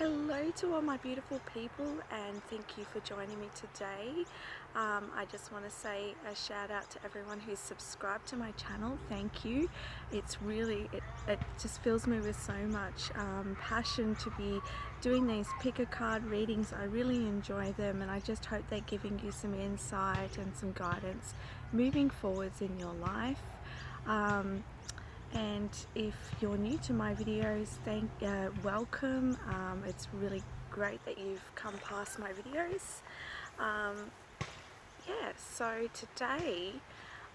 Hello to all my beautiful people, and thank you for joining me today. I just want to say a shout out to everyone who's subscribed to my channel. Thank you. It's really, it just fills me with so much passion to be doing these pick a card readings. I really enjoy them, and I just hope they're giving you some insight and some guidance moving forwards in your life. And if you're new to my videos, welcome. It's really great that you've come past my videos. So today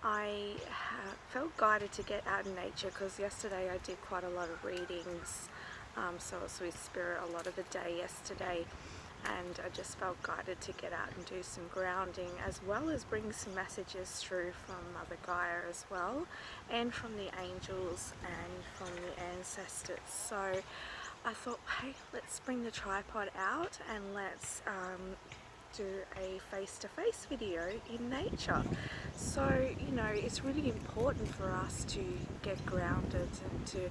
I felt guided to get out in nature because yesterday I did quite a lot of readings, so I was with Spirit a lot of the day yesterday, and I just felt guided to get out and do some grounding, as well as bring some messages through from Mother Gaia as well, and from the angels and from the ancestors. So I thought, hey, let's bring the tripod out and let's do a face-to-face video in nature. So, you know, it's really important for us to get grounded and to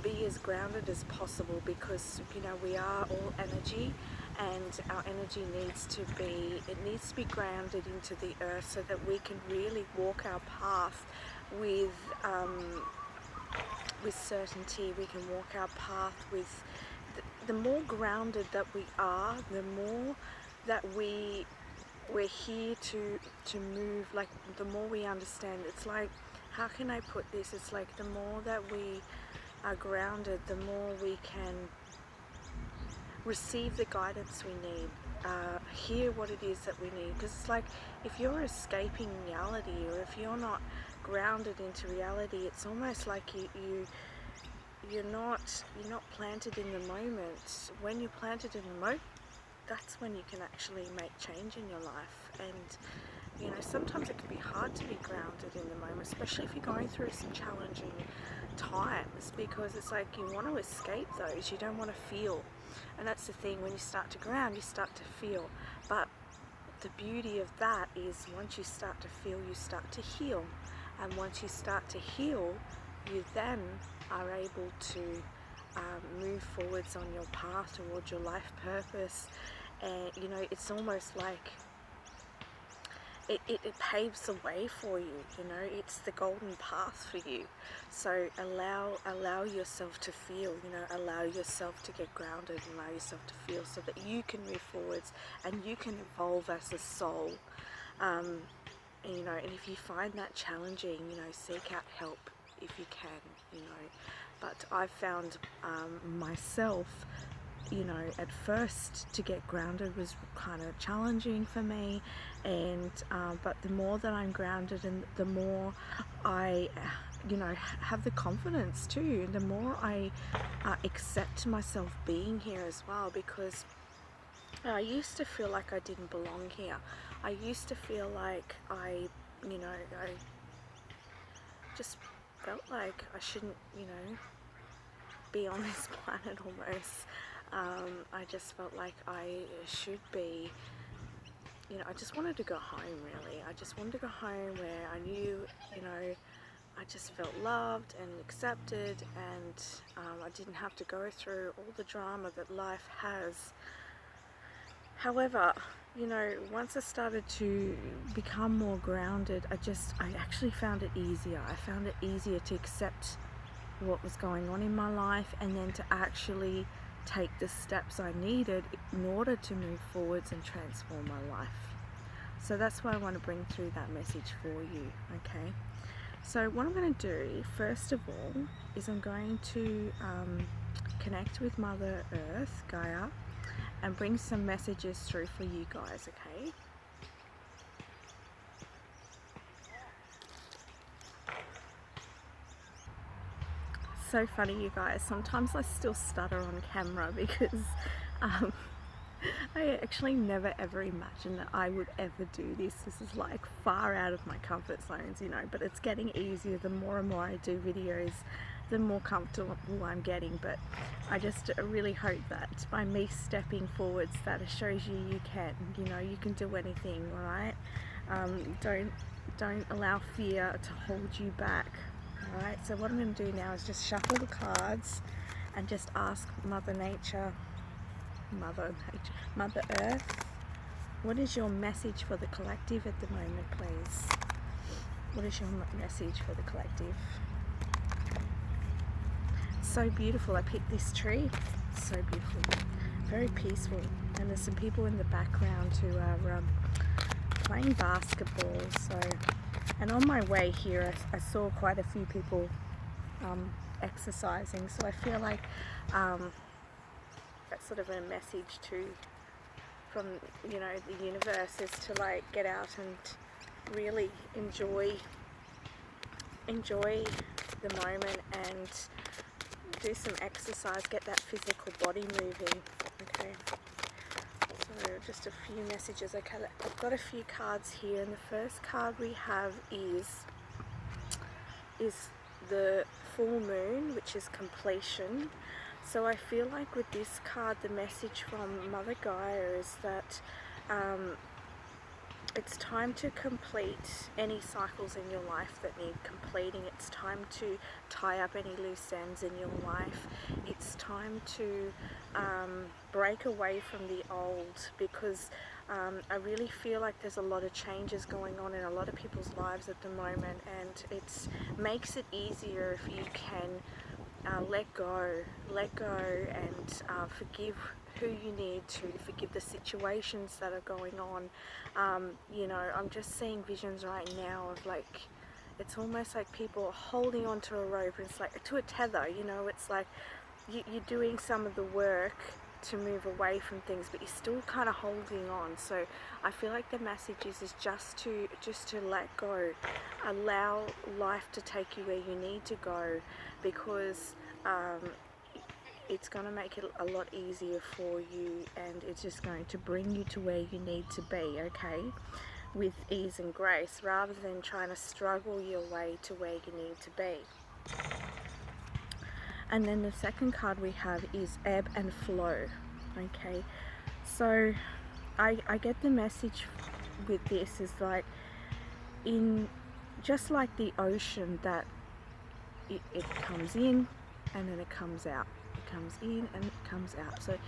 be as grounded as possible, because, you know, we are all energy, and our energy needs to be grounded into the earth so that we can really walk our path with certainty. We can walk our path with the more grounded that we are, the more that we're here to move, like the more we understand. It's like, how can I put this? It's like the more that we are grounded, the more we can receive the guidance we need, hear what it is that we need. Because it's like, if you're escaping reality, or if you're not grounded into reality, it's almost like you're not planted in the moment. When you're planted in the moment, that's when you can actually make change in your life. And you know, sometimes it can be hard to be grounded in the moment, especially if you're going through some challenging times, because it's like you want to escape those, you don't want to feel. And that's the thing, when you start to ground, you start to feel. But the beauty of that is, once you start to feel, you start to heal. And once you start to heal, you then are able to move forwards on your path towards your life purpose. And you know, it's almost like it paves the way for you. You know, it's the golden path for you. So allow yourself to feel, you know, allow yourself to get grounded, allow yourself to feel, so that you can move forwards and you can evolve as a soul. You know, and if you find that challenging, you know, seek out help if you can, you know. But I've found myself, you know, at first to get grounded was kind of challenging for me, and but the more that I'm grounded, and the more I you know, have the confidence too, and the more I accept myself being here as well, because I used to feel like I didn't belong here. I used to feel like I just felt like I shouldn't, you know, be on this planet almost. I just felt like I should be, you know, I just wanted to go home, really. I just wanted to go home where I knew, you know, I just felt loved and accepted, and I didn't have to go through all the drama that life has. However, you know, once I started to become more grounded, I actually found it easier. I found it easier to accept what was going on in my life, and then to actually take the steps I needed in order to move forwards and transform my life. So that's why I want to bring through that message for you, okay? So what I'm going to do, first of all, is I'm going to connect with Mother Earth, Gaia, and bring some messages through for you guys, okay? So funny, you guys, sometimes I still stutter on camera because I actually never ever imagined that I would ever do this. This is like far out of my comfort zones, you know, but it's getting easier. The more and more I do videos, the more comfortable I'm getting. But I just really hope that by me stepping forwards, that it shows you you can do anything, alright? Don't allow fear to hold you back. Alright, so what I'm going to do now is just shuffle the cards, and just ask Mother Earth, what is your message for the collective at the moment, please? What is your message for the collective? So beautiful. I picked this tree. So beautiful. Very peaceful. And there's some people in the background who are playing basketball. So, and on my way here, I saw quite a few people exercising. So I feel like that's sort of a message from the universe, is to like get out and really enjoy the moment and do some exercise, get that physical body moving. Okay, so just a few messages. Okay, I've got a few cards here, and the first card we have is the full moon, which is completion. So I feel like with this card, the message from Mother Gaia is that it's time to complete any cycles in your life that need completing. It's time to tie up any loose ends in your life. It's time to break away from the old, because I really feel like there's a lot of changes going on in a lot of people's lives at the moment, and it makes it easier if you can let go and forgive who you need to, forgive the situations that are going on. I'm just seeing visions right now of like, it's almost like people holding onto a rope, and it's like to a tether, it's like you're doing some of the work to move away from things, but you're still kind of holding on. So I feel like the message is just to let go, allow life to take you where you need to go, because it's going to make it a lot easier for you, and it's just going to bring you to where you need to be, okay, with ease and grace, rather than trying to struggle your way to where you need to be. And then the second card we have is ebb and flow. Okay, so I get the message with this is like, just like the ocean, that it comes in and then it comes out. It comes in and it comes out. So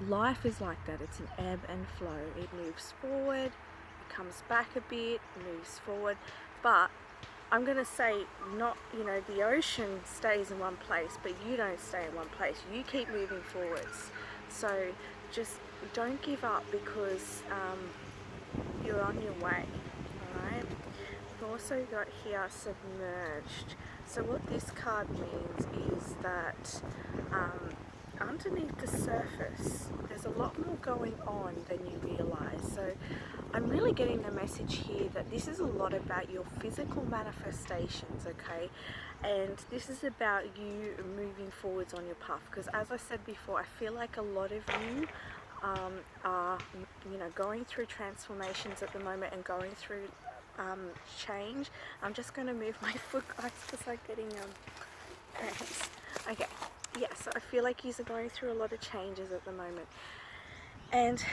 life is like that. It's an ebb and flow. It moves forward, it comes back a bit, moves forward. But I'm going to say, not, the ocean stays in one place, but you don't stay in one place. You keep moving forwards. So just don't give up, because you're on your way. Alright? We've also got here submerged. So what this card means is that underneath the surface, there's a lot more going on than you realize. So I'm really getting the message here that this is a lot about your physical manifestations, okay? And this is about you moving forwards on your path, because as I said before, I feel like a lot of you are, going through transformations at the moment and going through change. I'm just going to move my foot, guys, because I'm getting cramps. Okay, yeah, so I feel like you're going through a lot of changes at the moment, and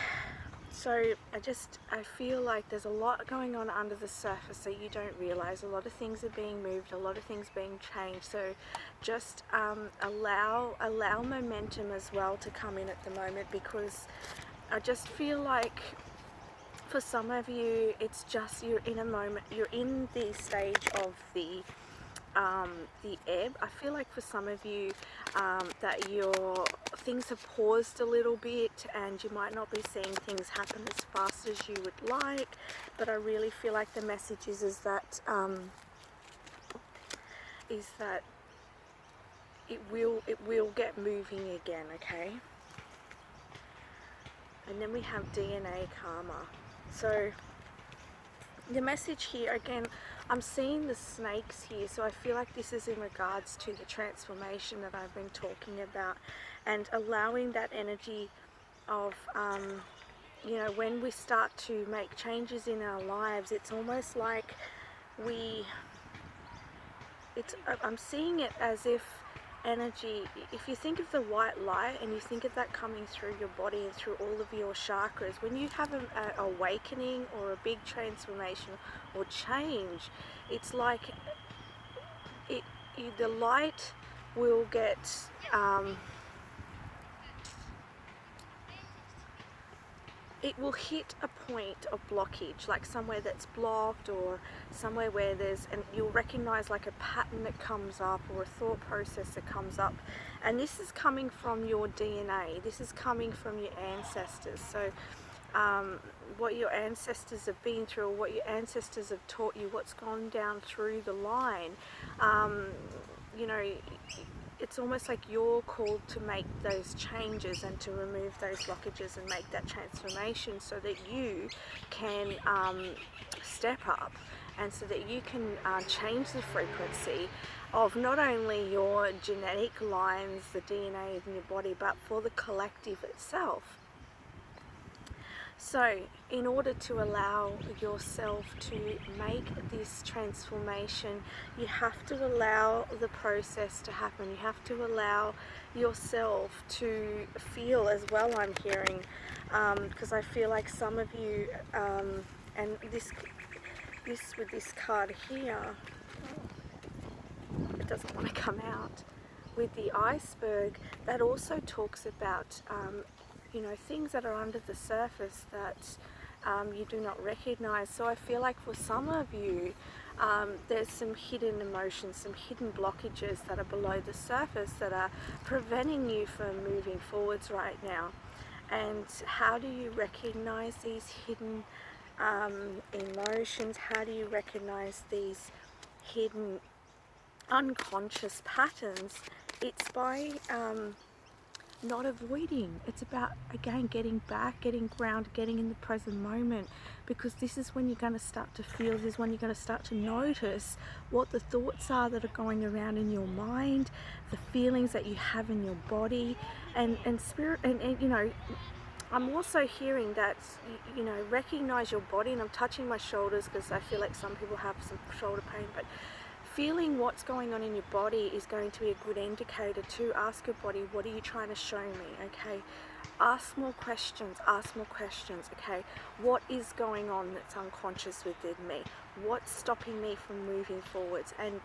so I feel like there's a lot going on under the surface that you don't realize. A lot of things are being moved, a lot of things being changed. So just allow momentum as well to come in at the moment, because I just feel like for some of you, it's just you're in a moment, you're in the stage of the ebb. I feel like for some of you that your things have paused a little bit, and you might not be seeing things happen as fast as you would like, but I really feel like the message is that it will get moving again, okay? And then we have DNA karma. So the message here, again, I'm seeing the snakes here, so I feel like this is in regards to the transformation that I've been talking about, and allowing that energy of, when we start to make changes in our lives, it's almost like I'm seeing it as if energy, if you think of the white light and you think of that coming through your body and through all of your chakras, when you have an awakening or a big transformation or change, it's like the light will get it will hit a point of blockage, like somewhere that's blocked, or somewhere where and you'll recognize like a pattern that comes up, or a thought process that comes up, and this is coming from your DNA, this is coming from your ancestors. So what your ancestors have been through, or what your ancestors have taught you, what's gone down through the line, you know, it's almost like you're called to make those changes and to remove those blockages and make that transformation, so that you can step up, and so that you can change the frequency of not only your genetic lines, the DNA in your body, but for the collective itself. So in order to allow yourself to make this transformation, you have to allow the process to happen. You have to allow yourself to feel as well, I'm hearing, because I feel like some of you, and this with this card here, it doesn't want to come out, with the iceberg, that also talks about you know, things that are under the surface that you do not recognize. So I feel like for some of you, there's some hidden emotions, some hidden blockages that are below the surface that are preventing you from moving forwards right now. And how do you recognize these hidden emotions? How do you recognize these hidden unconscious patterns? It's by not avoiding. It's about, again, getting back, getting grounded, getting in the present moment, because this is when you're going to start to feel, this is when you're going to start to notice what the thoughts are that are going around in your mind, the feelings that you have in your body, and spirit, and you know, I'm also hearing that, you know, recognize your body, and I'm touching my shoulders because I feel like some people have some shoulder pain, but feeling what's going on in your body is going to be a good indicator to ask your body, what are you trying to show me? Okay, ask more questions, okay, what is going on that's unconscious within me? What's stopping me from moving forwards? And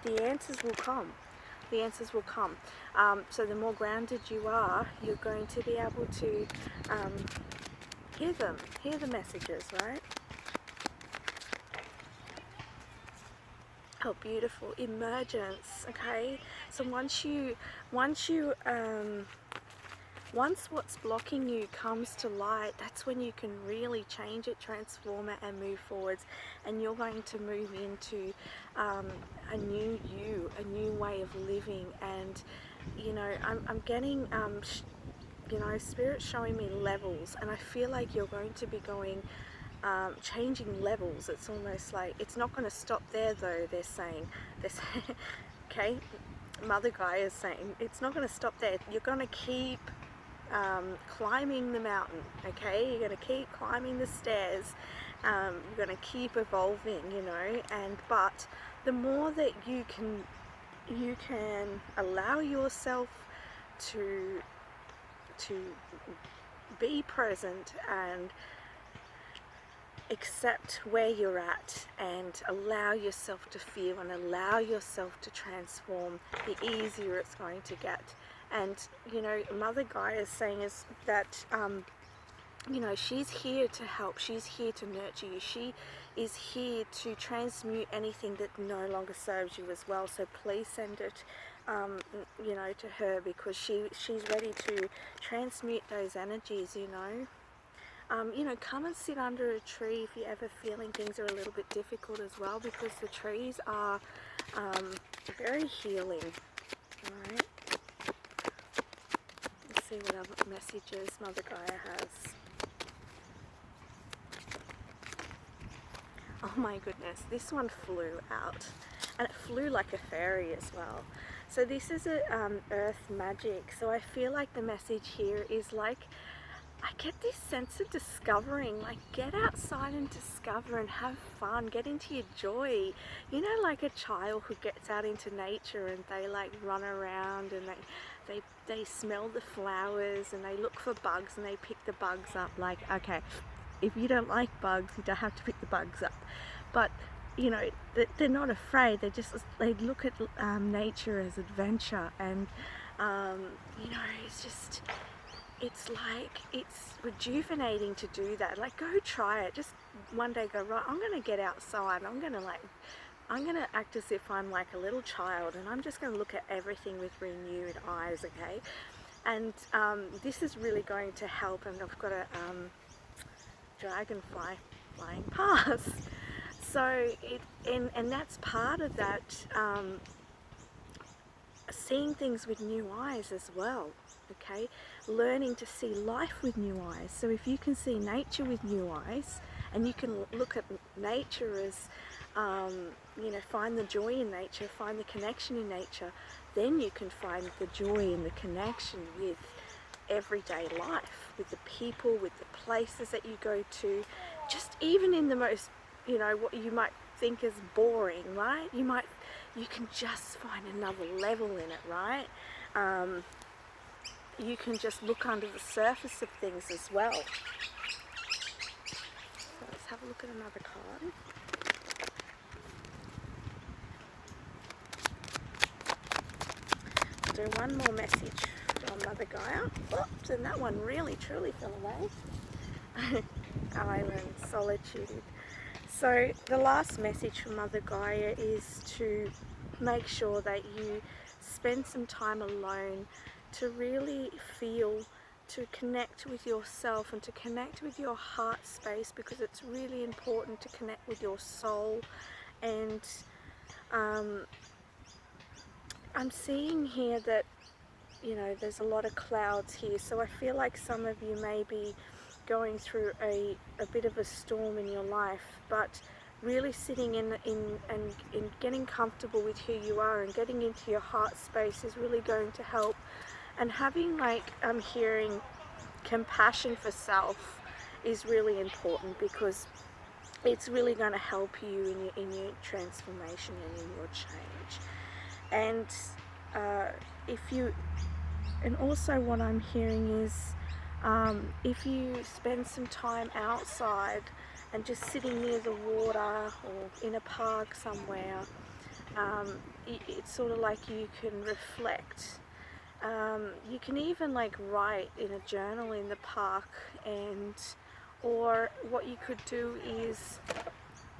the answers will come. The answers will come. So the more grounded you are, you're going to be able to hear the messages, right? Oh, beautiful. Emergence. Okay, so once what's blocking you comes to light, that's when you can really change it, transform it, and move forwards, and you're going to move into a new you, a new way of living. And you know, I'm getting you know, spirit showing me levels, and I feel like you're going to be going changing levels. It's almost like it's not going to stop there, though. They're saying, okay, Mother Gaia is saying it's not going to stop there. You're going to keep climbing the mountain, okay? You're going to keep climbing the stairs. You're going to keep evolving, you know. But the more that you can allow yourself to be present and accept where you're at, and allow yourself to feel and allow yourself to transform, the easier it's going to get. And you know, Mother Gaia is saying is that you know, she's here to help, she's here to nurture you, she is here to transmute anything that no longer serves you as well. So please send it you know, to her, because she's ready to transmute those energies, you know. You know, come and sit under a tree if you're ever feeling things are a little bit difficult as well, because the trees are very healing. Alright, let's see what other messages Mother Gaia has. Oh my goodness, this one flew out, and it flew like a fairy as well. So this is a earth magic. So I feel like the message here is like, I get this sense of discovering, like get outside and discover and have fun, get into your joy. You know, like a child who gets out into nature and they like run around and they smell the flowers and they look for bugs and they pick the bugs up. Like, okay, if you don't like bugs, you don't have to pick the bugs up. But you know, they're not afraid. They look at nature as adventure, and you know, it's just, it's like, it's rejuvenating to do that. Like, go try it. Just one day go, right, I'm going to get outside. I'm going to act as if I'm like a little child, and I'm just going to look at everything with renewed eyes, okay? And this is really going to help. And I've got a dragonfly flying past. So and that's part of that, seeing things with new eyes as well, okay? Learning to see life with new eyes. So if you can see nature with new eyes, and you can look at nature as, you know, find the joy in nature, find the connection in nature, then you can find the joy and the connection with everyday life, with the people, with the places that you go to, just even in the most, you know, what you might think is boring, right? You can just find another level in it, right? You can just look under the surface of things as well. So let's have a look at another card. I'll do one more message from Mother Gaia. Oops, and that one really truly fell away. Island, solitude. So the last message from Mother Gaia is to make sure that you spend some time alone to really feel, to connect with yourself and to connect with your heart space, because it's really important to connect with your soul. And I'm seeing here that, you know, there's a lot of clouds here, so I feel like some of you may be going through a bit of a storm in your life, but really sitting in and getting comfortable with who you are and getting into your heart space is really going to help. And having, like, I'm hearing compassion for self is really important, because it's really going to help you in your transformation and in your change. And and also what I'm hearing is, if you spend some time outside and just sitting near the water or in a park somewhere, it's sort of like you can reflect. You can even like write in a journal in the park, or what you could do is,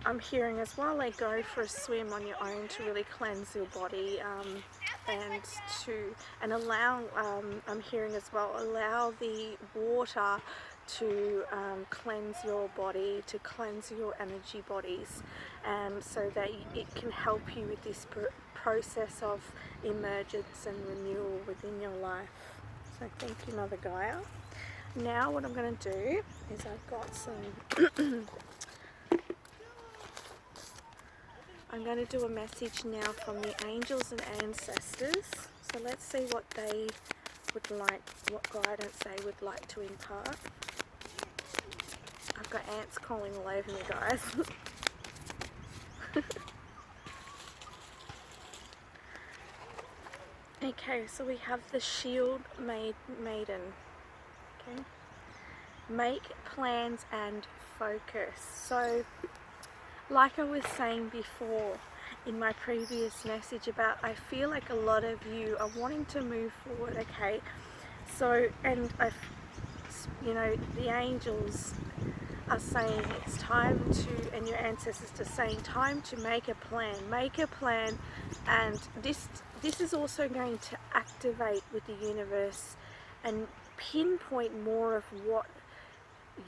I'm hearing as well, like go for a swim on your own to really cleanse your body, and allow, I'm hearing as well, allow the water to cleanse your body, to cleanse your energy bodies, so that it can help you with this process of emergence and renewal within your life. So thank you, Mother Gaia. Now what I'm going to do is, I've got some I'm going to do a message now from the angels and ancestors. So let's see what they would like, what guidance they would like to impart. I've got ants crawling all over me, guys. Okay, so we have the Shield Maiden. Okay, make plans and focus. So, like I was saying before in my previous message about, I feel like a lot of you are wanting to move forward, okay? So, and you know, the angels are saying it's time to, and your ancestors are saying time to make a plan, and this is also going to activate with the universe and pinpoint more of what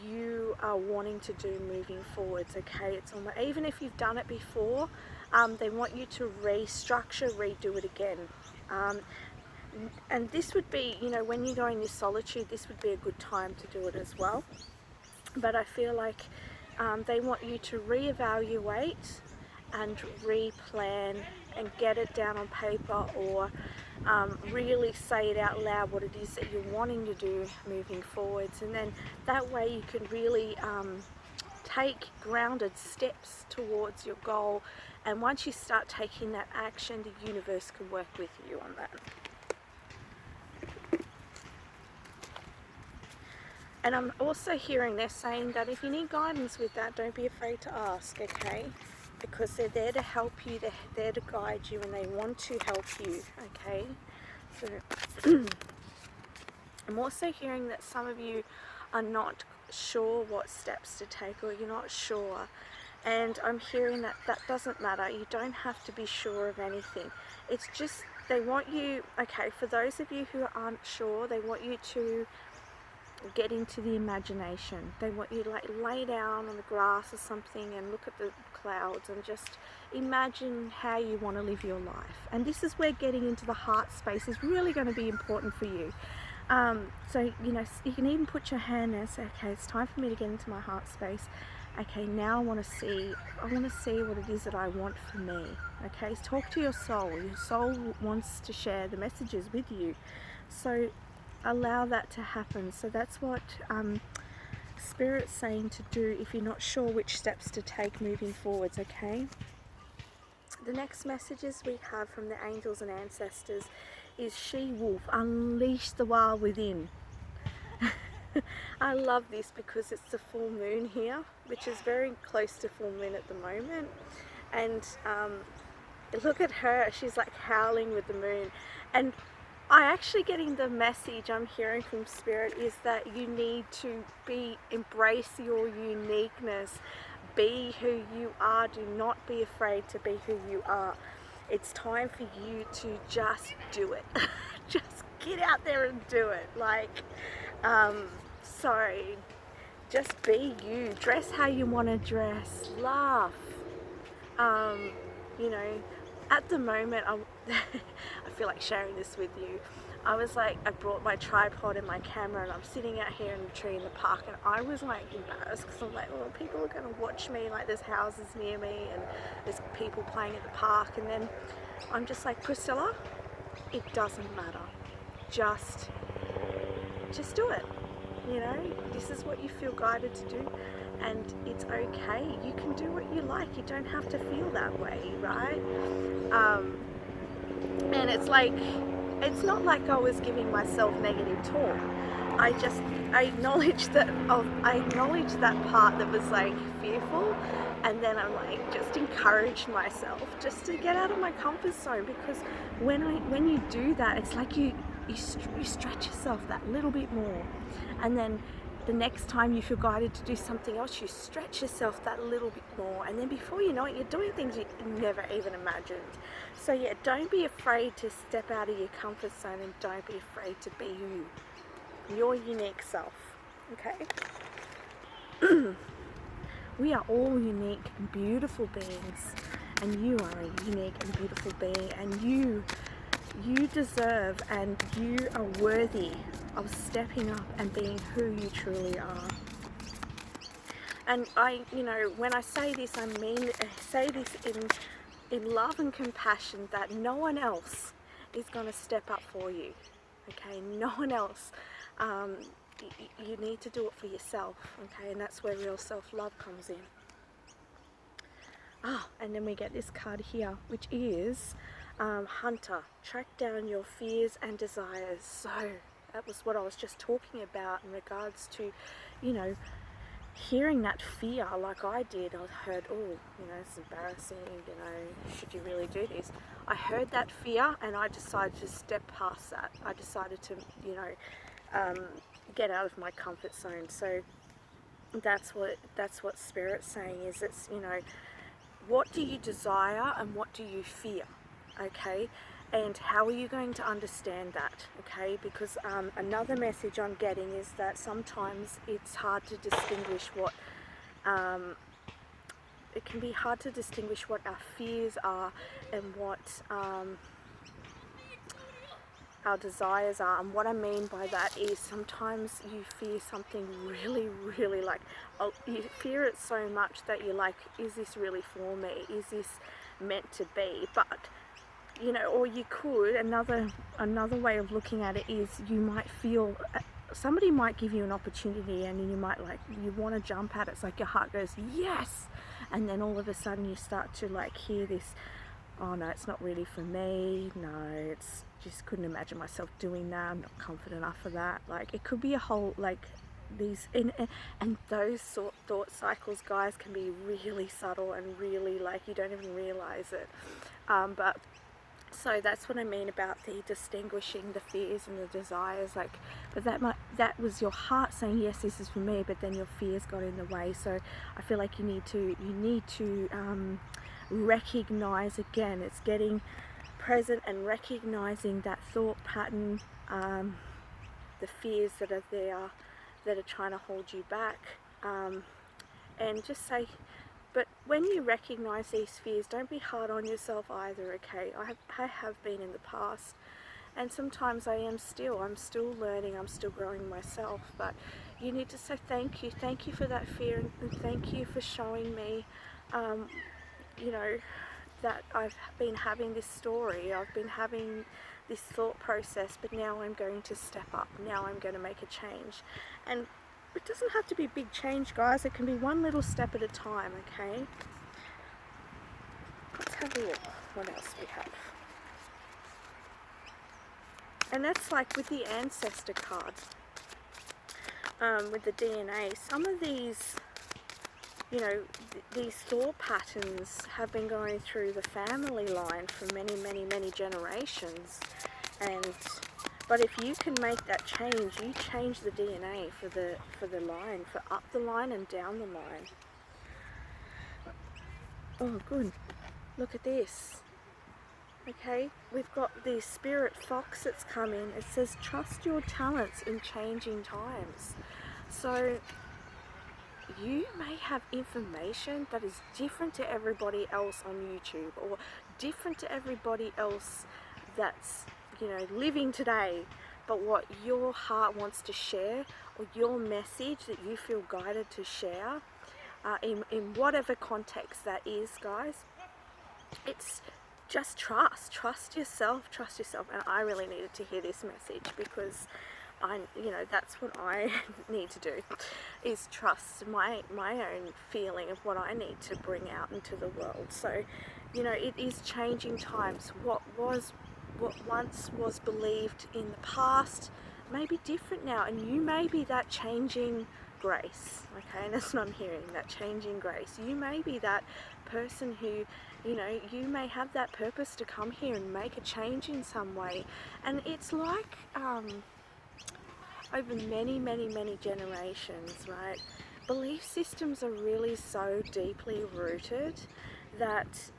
you are wanting to do moving forwards, okay? It's almost, even if you've done it before, they want you to restructure, redo it again. And this would be, you know, when you go in this solitude, this would be a good time to do it as well. But I feel like they want you to reevaluate and replan and get it down on paper, or really say it out loud what it is that you're wanting to do moving forwards, and then that way you can really take grounded steps towards your goal. And once you start taking that action, the universe can work with you on that. And I'm also hearing they're saying that if you need guidance with that, don't be afraid to ask, okay? Because they're there to help you, they're there to guide you, and they want to help you, okay? So I'm also hearing that some of you are not sure what steps to take, or you're not sure. And I'm hearing that that doesn't matter. You don't have to be sure of anything. It's just they want you, okay, for those of you who aren't sure, they want you to get into the imagination. They want you to like lay down on the grass or something and look at the clouds and just imagine how you want to live your life. And this is where getting into the heart space is really going to be important for you. So, you know, you can even put your hand there and say, okay, it's time for me to get into my heart space. Okay, now I want to see what it is that I want for me. Okay, talk to your soul. Your soul wants to share the messages with you. So allow that to happen. So that's what Spirit's saying to do if you're not sure which steps to take moving forwards, okay? The next messages we have from the angels and ancestors is she-wolf, unleash the wild within. I love this because it's the full moon here, which is very close to full moon at the moment. And look at her, she's like howling with the moon. And I actually getting the message I'm hearing from Spirit is that you need to embrace your uniqueness. Be who you are. Do not be afraid to be who you are. It's time for you to just do it. Just get out there and do it. So just be you. Dress how you want to dress. Laugh. You know, at the moment, I feel like sharing this with you. I brought my tripod and my camera, and I'm sitting out here in a tree in the park, and I was like embarrassed because I'm like, oh, people are going to watch me, like there's houses near me and there's people playing at the park. And then I'm just like, Priscilla, it doesn't matter. Just do it. You know, this is what you feel guided to do, and it's okay. You can do what you like. You don't have to feel that way, right? And it's not like I was giving myself negative talk. I acknowledged that part that was like fearful, and then I'm like just encouraged myself just to get out of my comfort zone, because when you do that, it's like you stretch yourself that little bit more, and then the next time you feel guided to do something else, you stretch yourself that little bit more, and then before you know it, you're doing things you never even imagined. So yeah, don't be afraid to step out of your comfort zone, and don't be afraid to be your unique self, okay? We are all unique and beautiful beings, and you are a unique and beautiful being, and you deserve and you are worthy of stepping up and being who you truly are. And when I say this, I say this in love and compassion, that no one else is going to step up for you, okay? No one else. You need to do it for yourself, okay? And that's where real self-love comes in. And then we get this card here, which is Hunter, track down your fears and desires. So that was what I was just talking about in regards to, hearing that fear like I did. I heard, it's embarrassing, should you really do this? I heard that fear, and I decided to step past that. I decided to, get out of my comfort zone. So that's what Spirit's saying, is it's, what do you desire and what do you fear? Okay, and how are you going to understand that? Okay, because another message I'm getting is that sometimes it's hard to distinguish what it can be hard to distinguish what our fears are and what our desires are. And what I mean by that is sometimes you fear something really, really, you fear it so much that you're like, is this really for me? Is this meant to be? But or you could, another way of looking at it is, you might feel somebody might give you an opportunity, and you might you want to jump at it. It's like your heart goes yes, and then all of a sudden you start to hear this, oh no, it's not really for me, no, it's just couldn't imagine myself doing that, I'm not confident enough for that. It could be a whole these and those thought cycles, guys, can be really subtle and really you don't even realize it, but So that's what I mean about the distinguishing the fears and the desires. Like, but that was your heart saying yes, this is for me, but then your fears got in the way. So I feel like you need to recognize, again, it's getting present and recognizing that thought pattern, the fears that are there that are trying to hold you back, and just say, but when you recognize these fears, don't be hard on yourself either, okay? I have been in the past, and sometimes I'm still learning, I'm still growing myself, but you need to say thank you for that fear, and thank you for showing me, you know, that I've been having this story, I've been having this thought process, but now I'm going to step up, now I'm going to make a change. And it doesn't have to be big change, guys, it can be one little step at a time, okay? Let's have a look what else we have. And that's like with the ancestor card, with the DNA, some of these, you know, these thought patterns have been going through the family line for many, many, many generations. But if you can make that change, you change the DNA for the line, for up the line and down the line. Oh, good. Look at this. Okay, we've got the spirit fox that's come in. It says, trust your talents in changing times. So you may have information that is different to everybody else on YouTube, or different to everybody else that's, you know, living today, but what your heart wants to share, or your message that you feel guided to share, in whatever context that is, guys, it's just trust yourself, and I really needed to hear this message, because that's what I need to do, is trust my own feeling of what I need to bring out into the world. So, you know, it is changing times. What once was believed in the past may be different now, and you may be that changing grace, okay? And that's what I'm hearing, that changing grace. You may be that person who, you know, you may have that purpose to come here and make a change in some way. And it's like, over many, many, many generations, right? Belief systems are really so deeply rooted that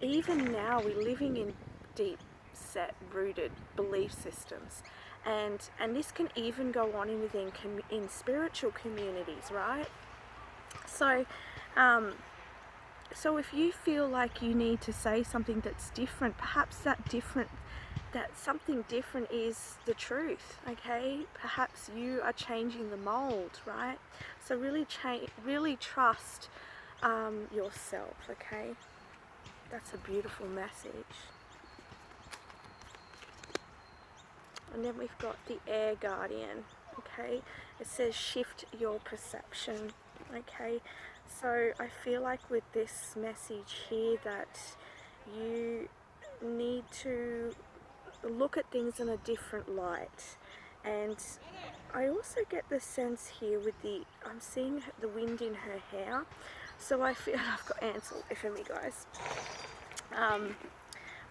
even now we're living in deep set rooted belief systems, and this can even go on in spiritual communities, right? So so if you feel like you need to say something that's different, perhaps that something different is the truth, okay? Perhaps you are changing the mold, right? So really trust yourself, okay? That's a beautiful message. And then we've got the air guardian, okay? It says shift your perception, okay? So I feel like with this message here that you need to look at things in a different light. And I also get the sense here with I'm seeing the wind in her hair. So I feel, I've got ants all over me, guys.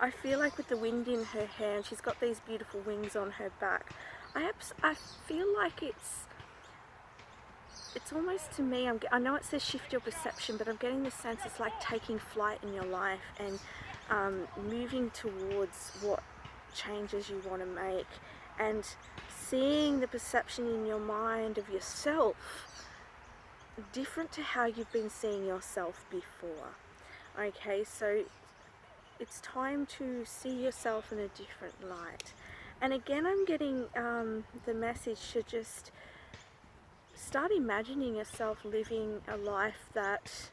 I feel like with the wind in her hair, and she's got these beautiful wings on her back, I feel like it's almost, to me, I know it says shift your perception, but I'm getting the sense it's like taking flight in your life and moving towards what changes you want to make, and seeing the perception in your mind of yourself different to how you've been seeing yourself before. Okay, so it's time to see yourself in a different light. And again, I'm getting the message to just start imagining yourself living a life that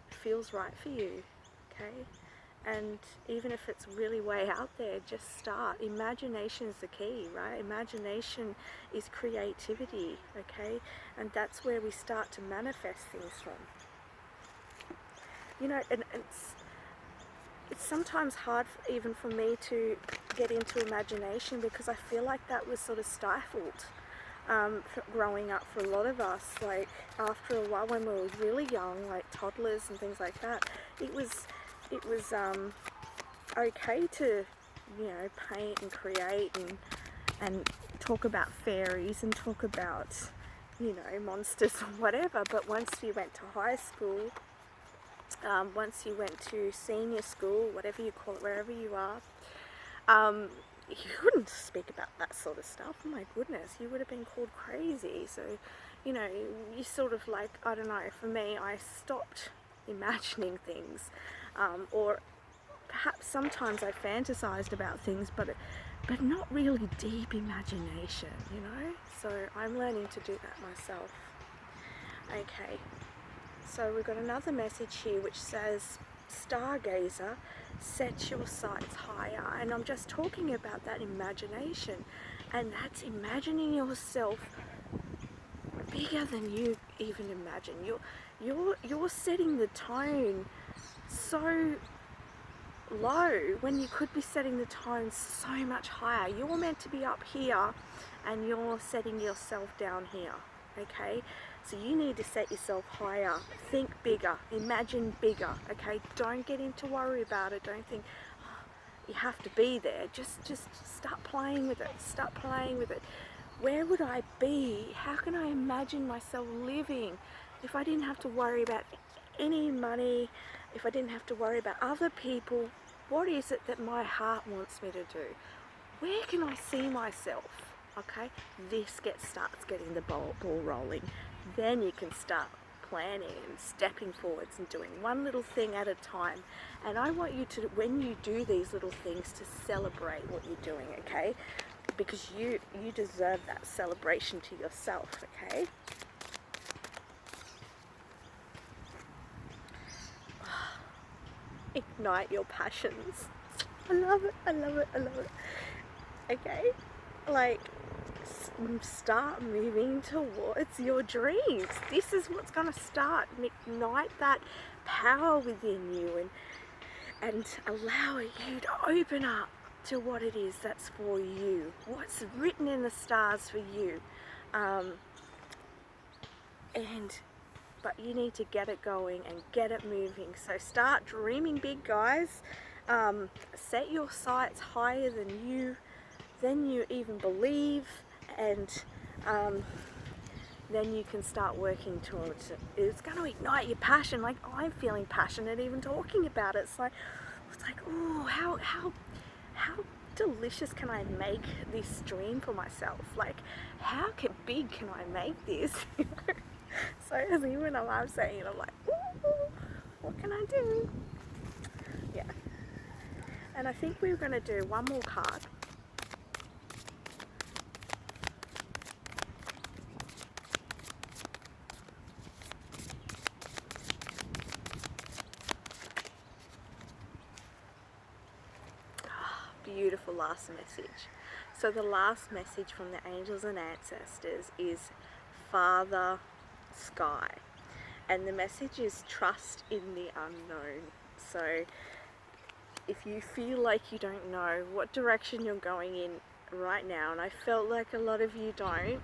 feels right for you, okay? And even if it's really way out there, just start. Imagination is the key, right? Imagination is creativity, okay? And that's where we start to manifest things from. You know, and it's sometimes hard even for me to get into imagination, because I feel like that was sort of stifled growing up for a lot of us. Like after a while, when we were really young, like toddlers and things like that, it was okay to, you know, paint and create and talk about fairies and talk about, you know, monsters or whatever. But once you went to high school, once you went to senior school, whatever you call it, wherever you are, you couldn't speak about that sort of stuff. Oh my goodness, you would have been called crazy. So, you know, you sort of like, I don't know, for me, I stopped imagining things, or perhaps sometimes I fantasized about things, but not really deep imagination, you know. So I'm learning to do that myself. Okay, so we've got another message here which says, stargazer, set your sights higher. And I'm just talking about that imagination, and that's imagining yourself bigger than you even imagine. You're setting the tone so low when you could be setting the tone so much higher. You're meant to be up here and you're setting yourself down here. Okay, so you need to set yourself higher, think bigger, imagine bigger. Okay, don't get into worry about it. Don't think, oh, you have to be there. Just start playing with it. Start playing with it. Where would I be? How can I imagine myself living if I didn't have to worry about any money, if I didn't have to worry about other people? What is it that my heart wants me to do? Where can I see myself? Okay, this starts getting the ball rolling. Then you can start planning and stepping forwards and doing one little thing at a time. And I want you to, when you do these little things, to celebrate what you're doing, okay? Because you deserve that celebration to yourself, okay? Ignite your passions. I love it, I love it, I love it. Okay? Like, start moving towards your dreams. This is what's going to start and ignite that power within you and allow you to open up to what it is that's for you, what's written in the stars for you. But you need to get it going and get it moving. So start dreaming big, guys. Set your sights higher than you even believe, and then you can start working towards it. It's going to ignite your passion. Like, I'm feeling passionate even talking about it. It's like, oh, how delicious can I make this dream for myself? Like, how big can I make this? So as even I'm saying it, I'm like, ooh, what can I do? Yeah. And I think we're going to do one more card. Beautiful last message. So the last message from the angels and ancestors is Father Sky, and the message is trust in the unknown. So if you feel like you don't know what direction you're going in right now, and I felt like a lot of you don't,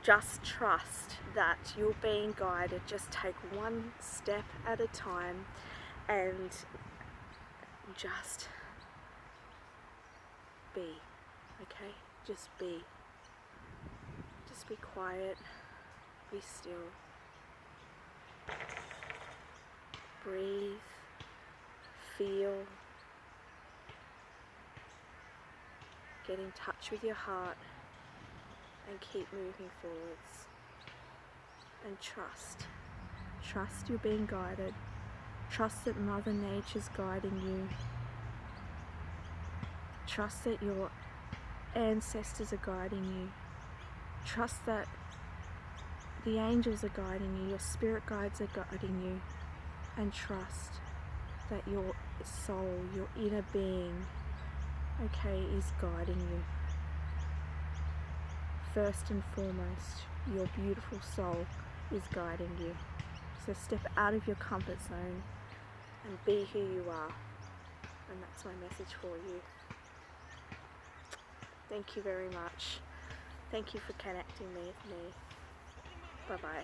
just trust that you're being guided. Just take one step at a time and just be, okay? Just be. Just be quiet, be still. Breathe, feel, get in touch with your heart and keep moving forwards. And trust. Trust you're being guided. Trust that Mother Nature's guiding you. Trust that your ancestors are guiding you. Trust that the angels are guiding you, your spirit guides are guiding you. And trust that your soul, your inner being, okay, is guiding you. First and foremost, your beautiful soul is guiding you. So step out of your comfort zone and be who you are. And that's my message for you. Thank you very much. Thank you for connecting with me. Bye-bye.